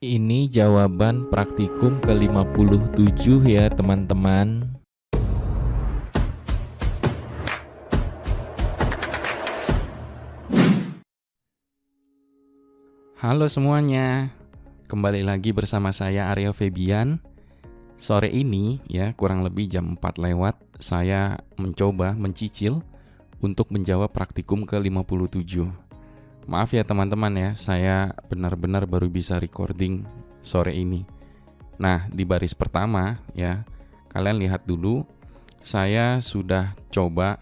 Ini jawaban praktikum ke-57 ya teman-teman. Halo semuanya, kembali lagi bersama saya Aryo Febian. Sore ini ya kurang lebih jam 4 lewat, saya mencicil untuk menjawab praktikum ke-57. Maaf ya teman-teman ya, saya benar-benar baru bisa recording sore ini. Nah, di baris pertama ya, kalian lihat dulu, saya sudah coba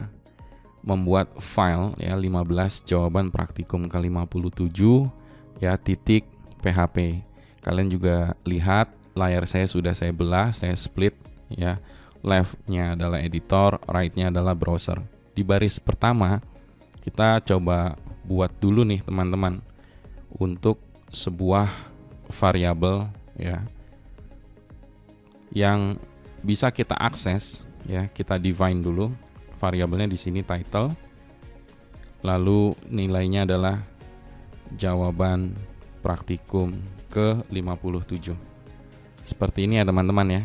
membuat file ya 15 jawaban praktikum ke-57 ya titik PHP. Kalian juga lihat layar saya sudah saya belah, saya split ya. Left-nya adalah editor, right-nya adalah browser. Di baris pertama kita coba buat dulu nih teman-teman untuk sebuah variabel ya yang bisa kita akses ya. Kita define dulu variabelnya, di sini title, lalu nilainya adalah jawaban praktikum ke-57. Seperti ini ya teman-teman ya.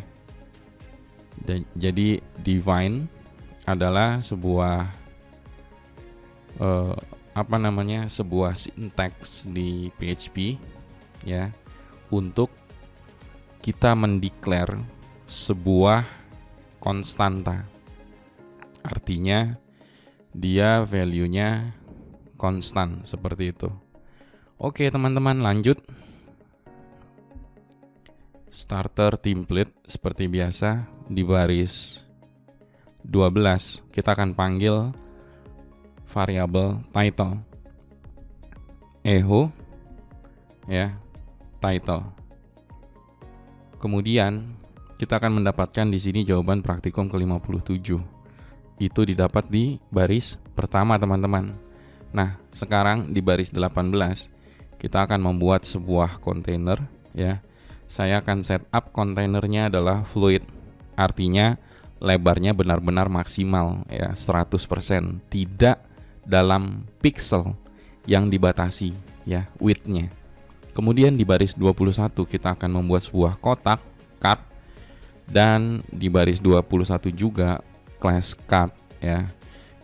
Jadi define adalah sebuah sebuah sinteks di PHP ya, untuk kita mendeklar sebuah konstanta. Artinya dia value-nya konstan seperti itu. Oke teman-teman, lanjut. Starter template seperti biasa di baris 12 kita akan panggil variabel title, echo ya, title. Kemudian kita akan mendapatkan di sini jawaban praktikum ke-57. Itu didapat di baris pertama teman-teman. Nah, sekarang di baris 18 kita akan membuat sebuah kontainer ya. Saya akan setup kontainernya adalah fluid. Artinya lebarnya benar-benar maksimal ya, 100%, tidak dalam pixel yang dibatasi ya, width-nya. Kemudian di baris 21 kita akan membuat sebuah kotak cut, dan di baris 21 juga class cut ya.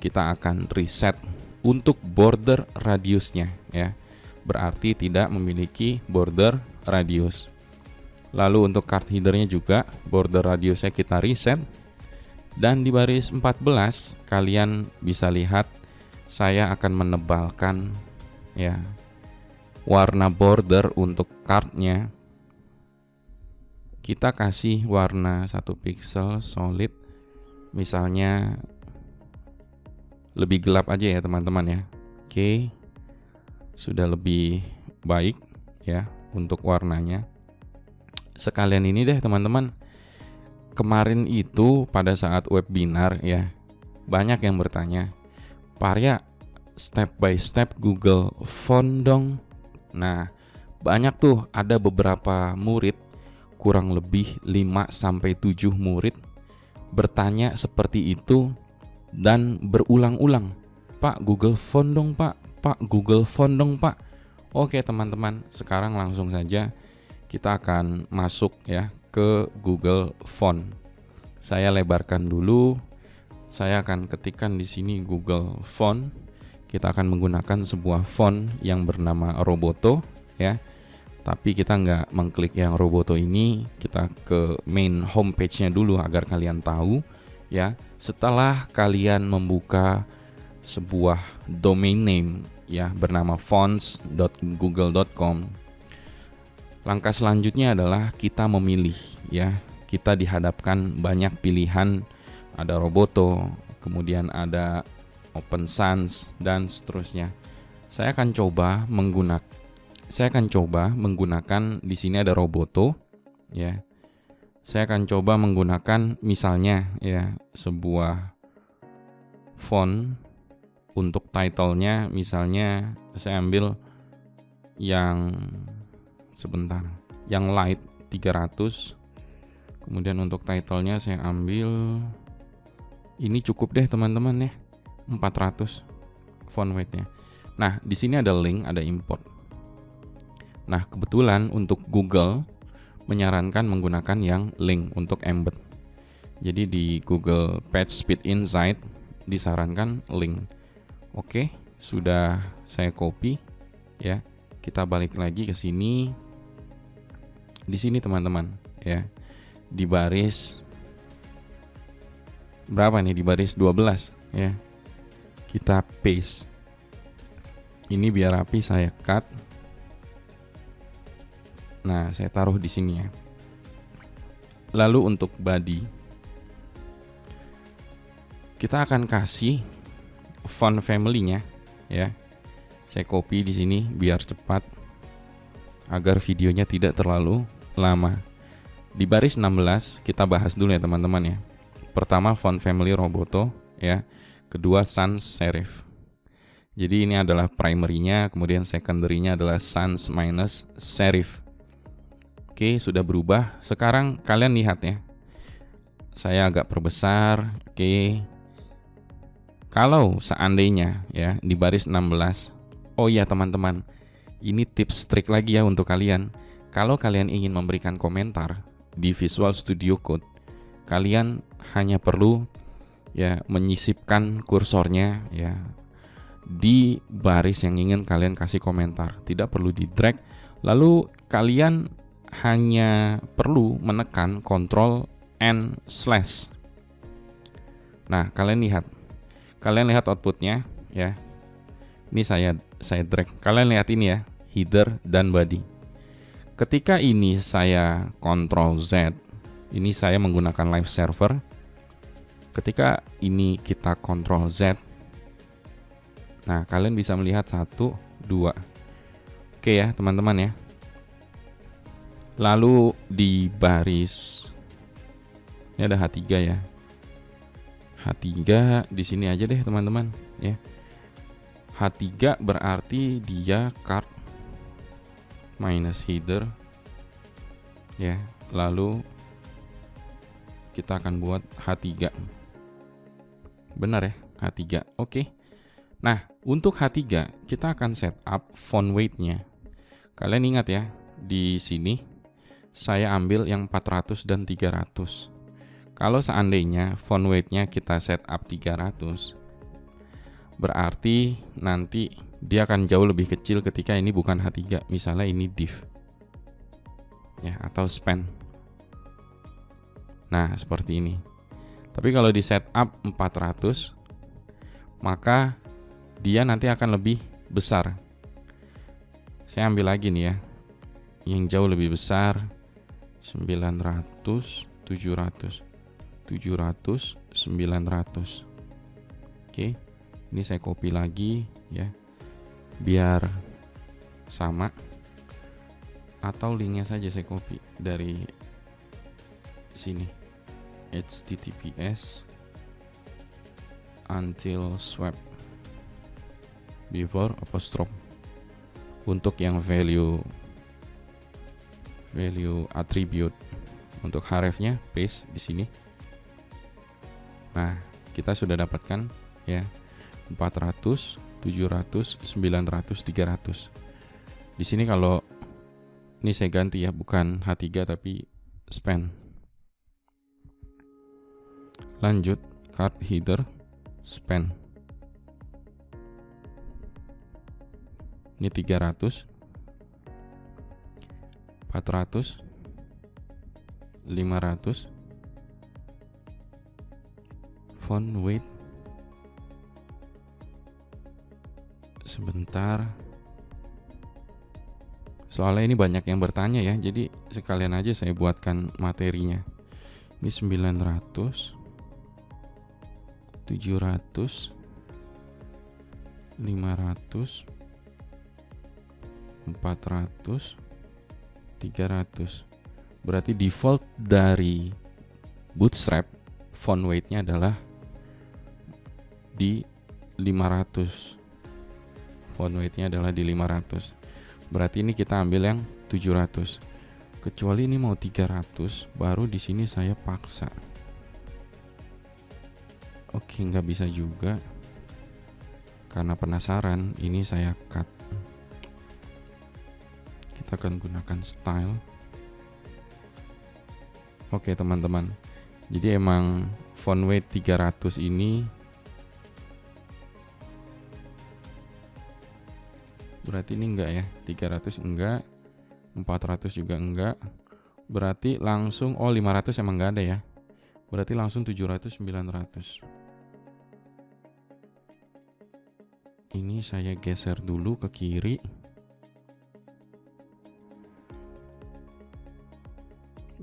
Kita akan reset untuk border radiusnya ya. Berarti tidak memiliki border radius. Lalu untuk card headernya juga border radiusnya kita reset. Dan di baris 14 kalian bisa lihat saya akan menebalkan ya warna border untuk cardnya. Kita kasih warna 1 pixel solid, misalnya lebih gelap aja ya teman-teman ya. Oke, sudah lebih baik ya untuk warnanya. Sekalian ini deh teman-teman, kemarin itu pada saat webinar ya, banyak yang bertanya, Pak Arya, step by step Google Font dong. Nah, banyak tuh, ada beberapa murid, kurang lebih 5-7 murid bertanya seperti itu dan berulang-ulang. Pak, Google Font dong Pak, Pak, Google Font dong Pak. Oke teman-teman, sekarang langsung saja kita akan masuk ya ke Google Font. Saya lebarkan dulu. Saya akan ketikkan di sini Google Font. Kita akan menggunakan sebuah font yang bernama Roboto ya. Tapi kita nggak mengklik yang Roboto ini, kita ke main homepage-nya dulu agar kalian tahu ya. Setelah kalian membuka sebuah domain name ya bernama fonts.google.com, langkah selanjutnya adalah kita memilih ya. Kita dihadapkan banyak pilihan, ada Roboto, kemudian ada Open Sans dan seterusnya. Saya akan coba menggunakan di sini ada Roboto ya. Saya akan coba menggunakan misalnya ya sebuah font untuk title-nya, misalnya saya ambil yang yang light 300. Kemudian untuk title-nya saya ambil ini, cukup deh teman-teman ya, 400 font weight-nya. Nah, di sini ada link, ada import. Nah, kebetulan untuk Google menyarankan menggunakan yang link untuk embed. Jadi di Google PageSpeed Insight disarankan link. Oke, sudah saya copy ya. Kita balik lagi ke sini. Di sini teman-teman ya. Di baris berapa nih? Di baris 12 ya. Kita paste. Ini biar rapi saya cut. Nah, saya taruh di sini ya. Lalu untuk body, kita akan kasih font family-nya ya. Saya copy di sini biar cepat agar videonya tidak terlalu lama. Di baris 16 kita bahas dulu ya teman-teman ya. Pertama font family Roboto ya. Kedua sans serif. Jadi ini adalah primary-nya, kemudian secondary-nya adalah sans minus serif. Oke, sudah berubah. Sekarang kalian lihat ya. Saya agak perbesar. Oke. Kalau seandainya ya di baris 16. Oh iya teman-teman. Ini tips trik lagi ya untuk kalian. Kalau kalian ingin memberikan komentar di Visual Studio Code, kalian hanya perlu ya menyisipkan kursornya ya di baris yang ingin kalian kasih komentar. Tidak perlu di drag. Lalu kalian hanya perlu menekan Ctrl N slash. Nah, kalian lihat outputnya ya. Ini saya drag. Kalian lihat ini ya, header dan body. Ketika ini saya Ctrl Z, ini saya menggunakan live server. Ketika ini kita Ctrl Z, nah kalian bisa melihat 1, 2. Oke ya teman-teman ya. Lalu di baris ini ada H3 ya. H3 di sini aja deh teman-teman ya. H3 berarti dia card minus header ya. Lalu kita akan buat H3. Benar ya, H3. Oke. Nah, untuk H3 kita akan setup font weight-nya. Kalian ingat ya, di sini saya ambil yang 400 dan 300. Kalau seandainya font weight-nya kita setup 300, berarti nanti dia akan jauh lebih kecil ketika ini bukan H3. Misalnya ini div ya, atau span. Nah, seperti ini. Tapi kalau di setup 400, maka dia nanti akan lebih besar. Saya ambil lagi nih ya, yang jauh lebih besar, 900, 700, 700, 900. Oke, ini saya copy lagi ya, biar sama. Atau linknya saja saya copy dari sini, https until swap before apostrophe. Untuk yang value attribute untuk href-nya paste di sini. Nah, kita sudah dapatkan ya 400, 700, 900, 300. Di sini kalau ini saya ganti ya, bukan H3 tapi span. Lanjut card header span. Ini 300, 400, 500. Font weight sebentar, soalnya ini banyak yang bertanya ya, jadi sekalian aja saya buatkan materinya. Ini 900, 700, 500, 400, 300. Berarti default dari Bootstrap font weight-nya adalah di 500. Font weight-nya adalah di 500. Berarti ini kita ambil yang 700. Kecuali ini mau 300, baru di sini saya paksa. Oke, nggak bisa juga. Karena penasaran, ini saya cut. Kita kita akan gunakan style. Oke teman-teman, jadi emang font weight 300 ini berarti ini enggak ya, 300 enggak, 400 juga enggak, berarti langsung 500 emang enggak ada ya, berarti langsung 700, 900. Ini saya geser dulu ke kiri.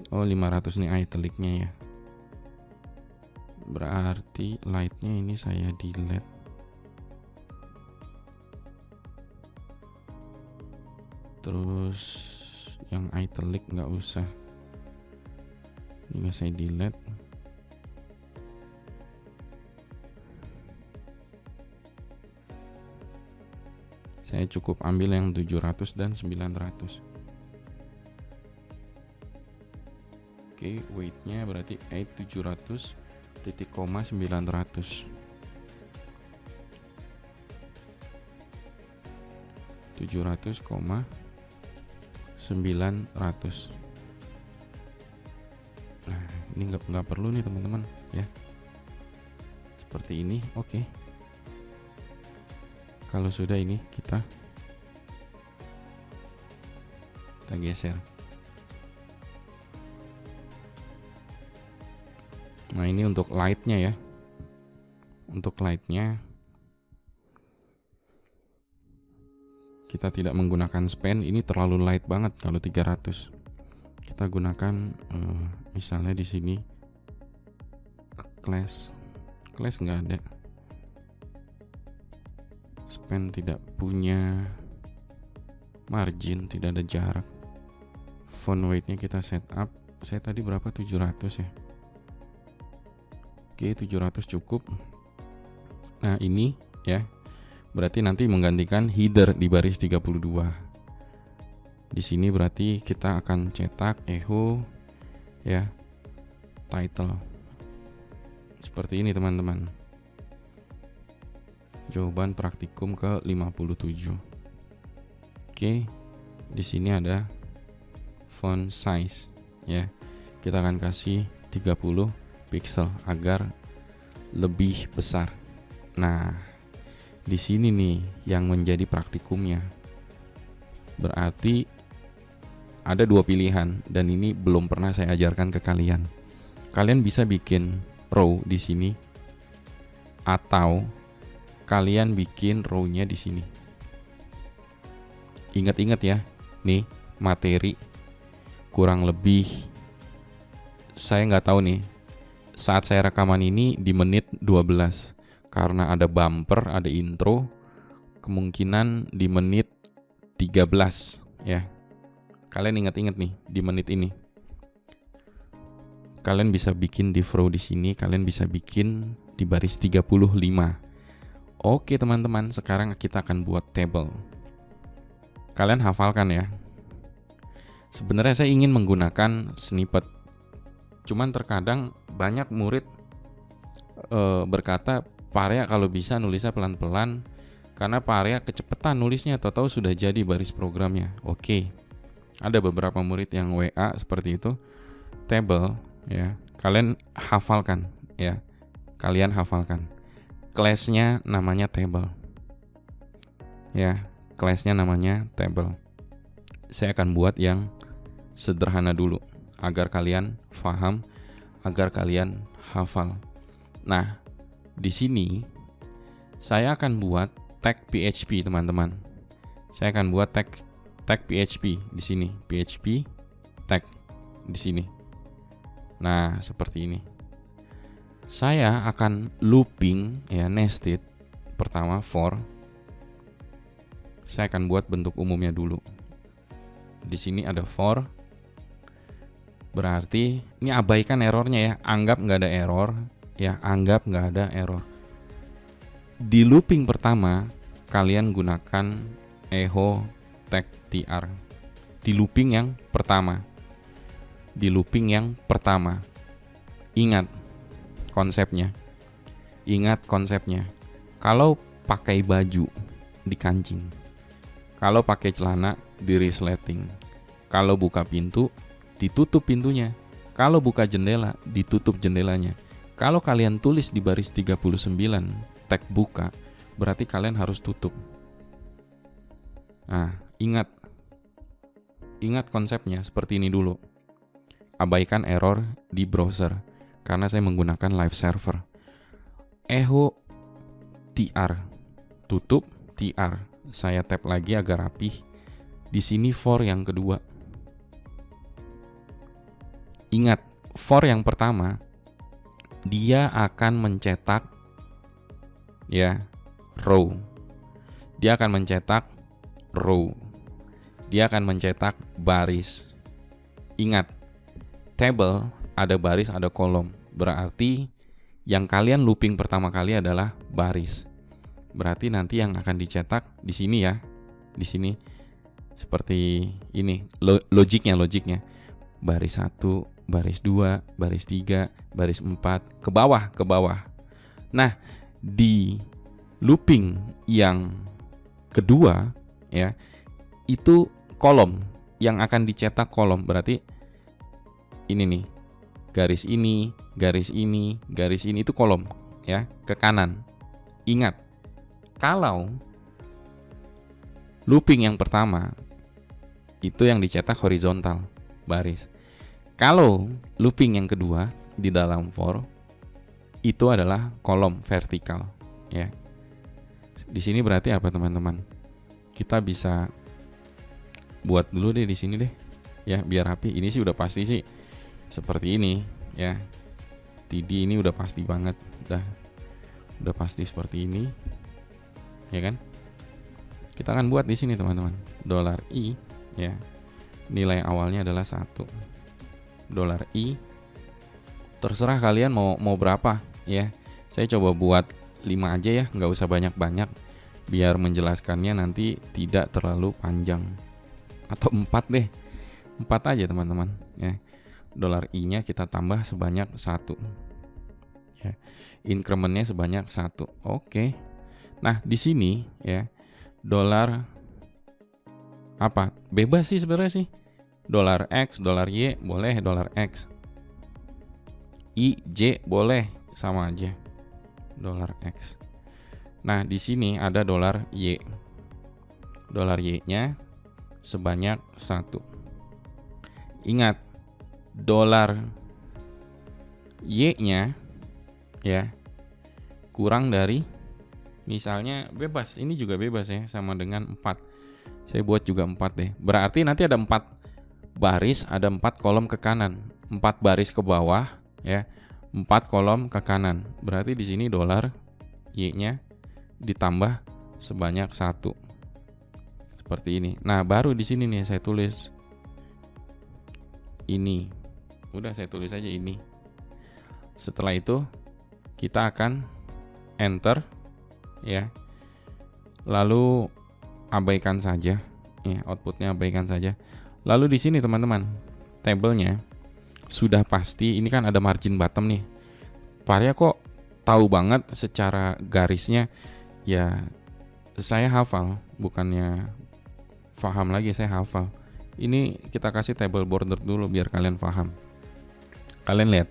Oh 500 nih italicnya ya, berarti lightnya ini saya delete. Terus yang italic nggak usah, ini saya delete. Saya cukup ambil yang 700 dan 900. Oke, weightnya berarti 700 titik koma 900. 700, 900. Nah, ini nggak perlu nih teman-teman ya. Seperti ini, oke. Kalau sudah ini kita geser. Nah ini untuk lightnya ya. Untuk lightnya kita tidak menggunakan span, ini terlalu light banget kalau 300. Kita gunakan misalnya di sini class nggak ada. Span tidak punya margin, tidak ada jarak. Font weightnya kita set up. Saya tadi berapa? 700 ya. Oke, 700 cukup. Nah ini ya, berarti nanti menggantikan header di baris 32. Di sini berarti kita akan cetak echo ya, title. Seperti ini teman-teman. Jawaban praktikum ke 57. Oke, di sini ada font size ya. Kita akan kasih 30 pixel agar lebih besar. Nah, di sini nih yang menjadi praktikumnya. Berarti ada dua pilihan dan ini belum pernah saya ajarkan ke kalian. Kalian bisa bikin row di sini atau kalian bikin row-nya di sini. Ingat-ingat ya, nih materi kurang lebih saya nggak tahu nih. Saat saya rekaman ini di menit 12 karena ada bumper, ada intro, kemungkinan di menit 13 ya. Kalian ingat-ingat nih di menit ini. Kalian bisa bikin div row di sini, kalian bisa bikin di baris 35. Oke teman-teman, sekarang kita akan buat table. Kalian hafalkan ya. Sebenarnya saya ingin menggunakan snippet. Cuman terkadang banyak murid berkata, Pak Arya kalau bisa nulisnya pelan-pelan karena Pak Arya kecepatan nulisnya, tahu-tahu sudah jadi baris programnya. Oke. Ada beberapa murid yang WA seperti itu. Table ya. Kalian hafalkan ya. Kalian hafalkan. Class-nya namanya table. Ya, class-nya namanya table. Saya akan buat yang sederhana dulu agar kalian paham, agar kalian hafal. Nah, di sini saya akan buat tag PHP teman-teman. Saya akan buat tag PHP di sini, PHP tag di sini. Nah, seperti ini. Saya akan looping ya, nested. Pertama for. Saya akan buat bentuk umumnya dulu. Di sini ada for. Berarti ini abaikan errornya ya, anggap nggak ada error ya, anggap nggak ada error. Di looping pertama kalian gunakan echo tag tr. Di looping yang pertama. Di looping yang pertama. Ingat konsepnya. Ingat konsepnya. Kalau pakai baju dikancing. Kalau pakai celana di resleting. Kalau buka pintu, ditutup pintunya. Kalau buka jendela, ditutup jendelanya. Kalau kalian tulis di baris 39 tag buka, berarti kalian harus tutup. Nah, ingat konsepnya seperti ini dulu. Abaikan error di browser karena saya menggunakan live server. Echo TR, tutup TR. Saya tap lagi agar rapih. Di sini for yang kedua. Ingat, for yang pertama dia akan mencetak ya row. Dia akan mencetak row. Dia akan mencetak baris. Ingat, table ada baris, ada kolom. Berarti yang kalian looping pertama kali adalah baris. Berarti nanti yang akan dicetak di sini ya. Di sini seperti ini logiknya. Baris 1, baris 2, baris 3, baris 4 ke bawah. Nah, di looping yang kedua ya, itu kolom yang akan dicetak kolom. Berarti ini nih. Garis ini itu kolom ya, ke kanan. Ingat, kalau looping yang pertama itu yang dicetak horizontal, baris. Kalau looping yang kedua di dalam for itu adalah kolom vertikal ya. Di sini berarti apa teman-teman? Kita bisa buat dulu deh di sini deh ya, biar rapi. Ini sih udah pasti sih seperti ini ya. TD ini udah pasti banget, udah pasti seperti ini ya kan. Kita akan buat di sini teman-teman, $i ya, nilai awalnya adalah 1. $i, terserah kalian mau berapa ya. Saya coba buat 5 aja ya, nggak usah banyak-banyak biar menjelaskannya nanti tidak terlalu panjang. Atau 4 deh, 4 aja teman-teman ya. $i-nya kita tambah sebanyak 1 ya. Incrementnya sebanyak 1. Oke. Nah, di sini ya, dolar apa? Bebas sih sebenarnya sih. $X, $Y boleh, $X. IJ boleh, sama aja. $X. Nah, di sini ada $Y. $Y-nya sebanyak 1. Ingat, $Y-nya ya kurang dari, misalnya bebas, ini juga bebas ya, sama dengan 4. Saya buat juga 4 deh. Berarti nanti ada 4 baris, ada 4 kolom ke kanan, 4 baris ke bawah ya, 4 kolom ke kanan. Berarti di sini $Y-nya ditambah sebanyak 1. Seperti ini. Nah, baru di sini nih saya tulis ini. Udah saya tulis aja ini. Setelah itu kita akan enter ya. Lalu abaikan saja ya, outputnya abaikan saja. Lalu di sini teman-teman, tabelnya sudah pasti ini kan ada margin bottom nih. Varia kok tahu banget secara garisnya ya. Saya hafal, bukannya paham lagi, saya hafal. Ini kita kasih table border dulu biar kalian paham. Kalian lihat,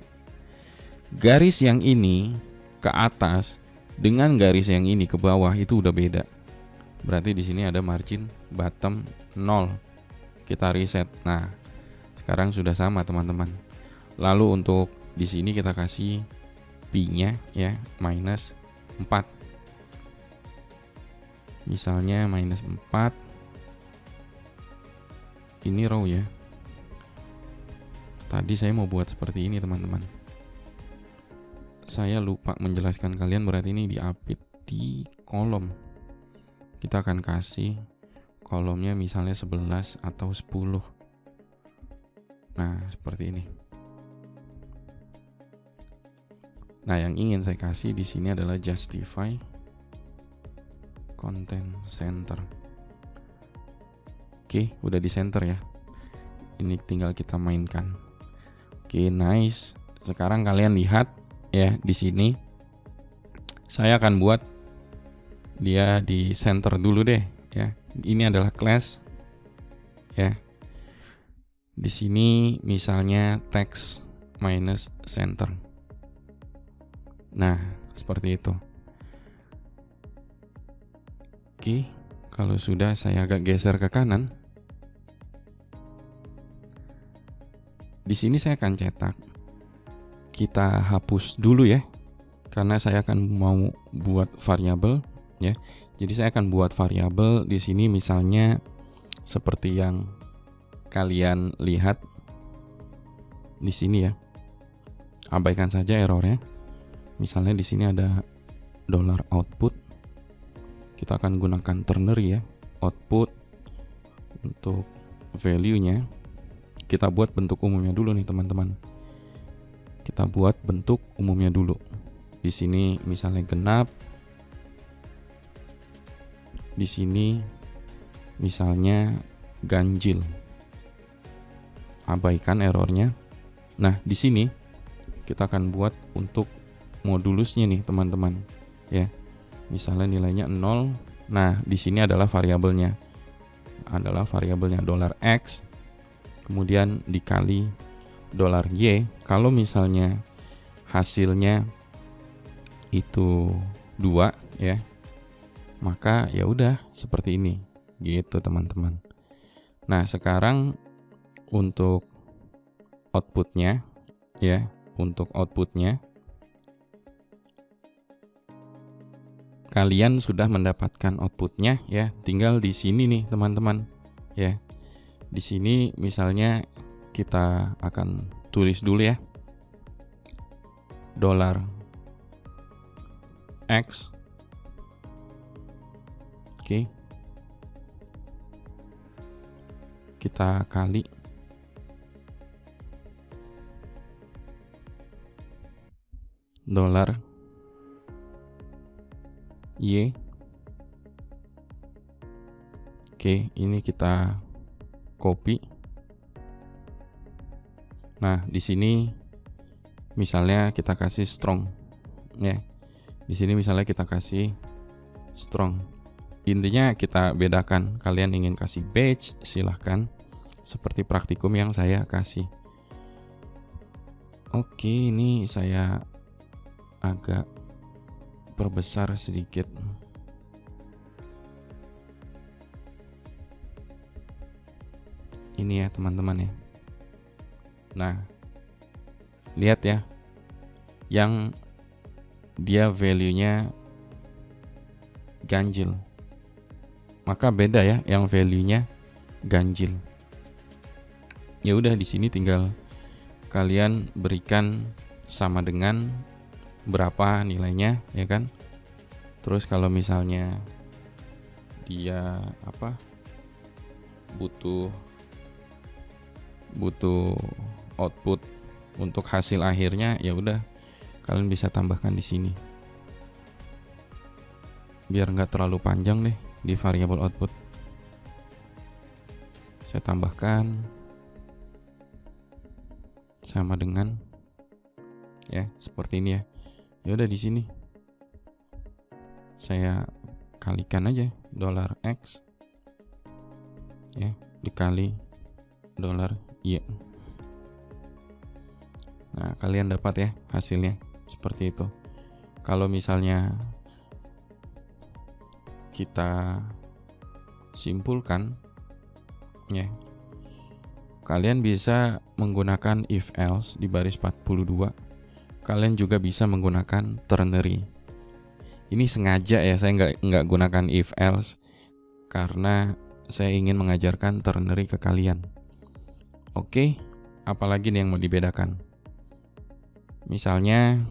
garis yang ini ke atas dengan garis yang ini ke bawah itu udah beda. Berarti di sini ada margin bottom 0. Kita reset. Nah, sekarang sudah sama teman-teman. Lalu untuk di sini kita kasih P-nya ya, minus 4. Misalnya minus 4. Ini row ya. Tadi saya mau buat seperti ini teman-teman. Saya lupa menjelaskan kalian, berarti ini diapit di kolom. Kita akan kasih kolomnya misalnya 11 atau 10. Nah, seperti ini. Nah, yang ingin saya kasih di sini adalah justify content center. Oke, udah di center ya. Ini tinggal kita mainkan. Oke, nice. Sekarang kalian lihat ya di sini. Saya akan buat dia di center dulu deh ya. Ini adalah class ya. Di sini misalnya text minus center. Nah, seperti itu. Oke, kalau sudah saya agak geser ke kanan. Di sini saya akan cetak. Kita hapus dulu ya, karena saya akan mau buat variabel ya. Jadi saya akan buat variabel di sini misalnya seperti yang kalian lihat di sini ya. Abaikan saja errornya. Misalnya di sini ada $output. Kita akan gunakan ternary ya. Output untuk value-nya. Kita buat bentuk umumnya dulu nih teman-teman. Kita buat bentuk umumnya dulu. Di sini misalnya genap. Di sini misalnya ganjil. Abaikan errornya. Nah, di sini kita akan buat untuk modulusnya nih, teman-teman. Ya. Misalnya nilainya 0. Nah, di sini adalah variabelnya. $x. Kemudian dikali $y. Kalau misalnya hasilnya itu 2 ya, maka ya udah seperti ini gitu teman-teman. Nah, sekarang untuk outputnya ya, kalian sudah mendapatkan outputnya ya, tinggal di sini nih teman-teman ya. Di sini misalnya kita akan tulis dulu ya, $x. Oke. Kita kali $y. Oke, ini kita copy. Nah, di sini misalnya kita kasih strong ya. Di sini misalnya kita kasih strong. Intinya kita bedakan. Kalian ingin kasih batch, silahkan. Seperti praktikum yang saya kasih. Oke, ini saya agak perbesar sedikit. Ini ya teman-teman ya. Nah, lihat ya. Yang dia value-nya ganjil. Maka beda ya yang value-nya ganjil. Ya udah, di sini tinggal kalian berikan sama dengan berapa nilainya ya kan. Terus kalau misalnya dia butuh output untuk hasil akhirnya, ya udah kalian bisa tambahkan di sini. Biar nggak terlalu panjang deh di variabel output. Saya tambahkan sama dengan ya seperti ini ya. Ya udah, di sini saya kalikan aja $x ya dikali $y. Nah, kalian dapat ya hasilnya seperti itu. Kalau misalnya kita simpulkan ya, kalian bisa menggunakan if else di baris 42. Kalian juga bisa menggunakan ternary. Ini sengaja ya saya nggak gunakan if else karena saya ingin mengajarkan ternary ke kalian. Oke, apalagi nih yang mau dibedakan? Misalnya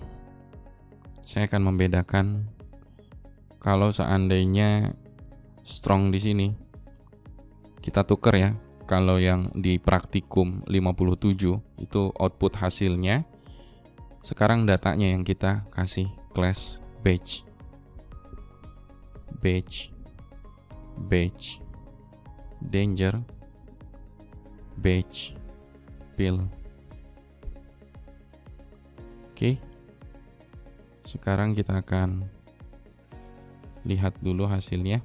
saya akan membedakan kalau seandainya strong di sini. Kita tuker ya. Kalau yang di praktikum 57 itu output hasilnya. Sekarang datanya yang kita kasih class batch, danger, batch, pill. Oke. Sekarang kita akan lihat dulu hasilnya.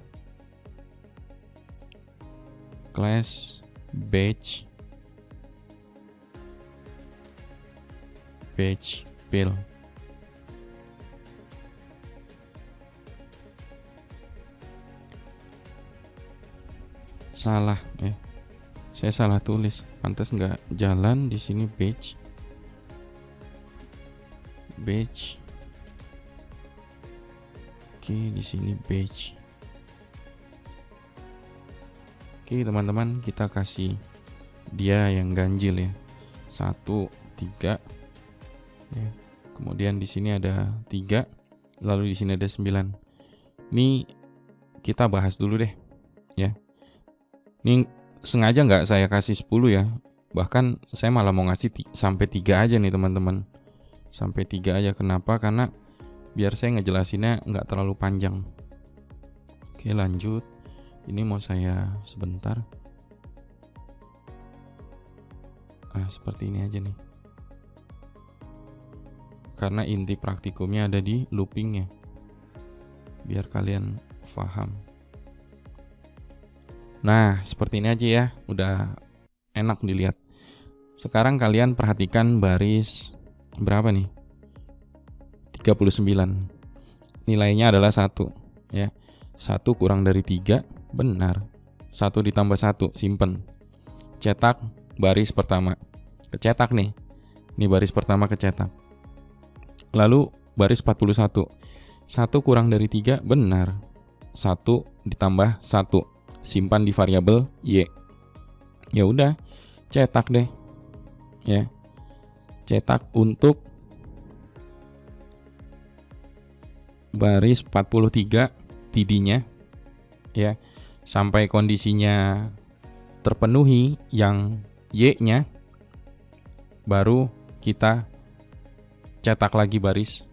Class batch Page Fill. Salah ya. Saya salah tulis. Pantas nggak jalan di sini page. Oke, di sini page. Oke, teman-teman, kita kasih dia yang ganjil ya. 1, 3. Ya. Kemudian di sini ada 3, lalu di sini ada 9. Ini kita bahas dulu deh ya. Ini sengaja nggak saya kasih 10 ya. Bahkan saya malah mau ngasih sampai 3 aja nih teman-teman. Sampai 3 aja. Kenapa? Karena biar saya ngejelasinnya nggak terlalu panjang. Oke, lanjut. Ini mau saya sebentar. Seperti ini aja nih. Karena inti praktikumnya ada di loopingnya. Biar kalian paham. Nah, seperti ini aja ya. Udah enak dilihat. Sekarang kalian perhatikan baris berapa nih? 39. Nilainya adalah 1 ya. 1 kurang dari 3, benar. 1 ditambah 1, simpen. Cetak baris pertama. Kecetak nih. Ini baris pertama kecetak. Lalu baris 41. 1 kurang dari 3, benar. 1 ditambah 1. Simpan di variabel Y. Ya udah, cetak deh. Ya. Cetak untuk baris 43 tidinya ya. Sampai kondisinya terpenuhi yang Y-nya, baru kita cetak lagi baris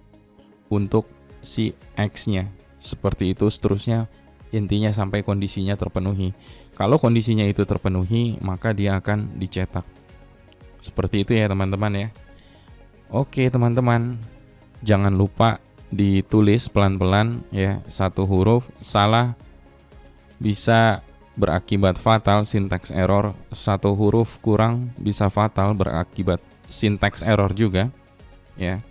untuk si X-nya. Seperti itu seterusnya. Intinya sampai kondisinya terpenuhi. Kalau kondisinya itu terpenuhi, maka dia akan dicetak. Seperti itu ya teman-teman ya. Oke teman-teman, jangan lupa ditulis pelan-pelan ya. 1 huruf salah bisa berakibat fatal syntax error. 1 huruf kurang bisa fatal berakibat syntax error juga ya.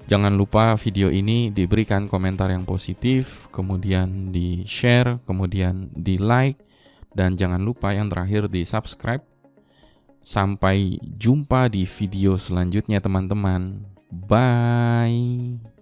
Jangan lupa video ini diberikan komentar yang positif, kemudian di-share, kemudian di-like, dan jangan lupa yang terakhir di-subscribe. Sampai jumpa di video selanjutnya teman-teman. Bye.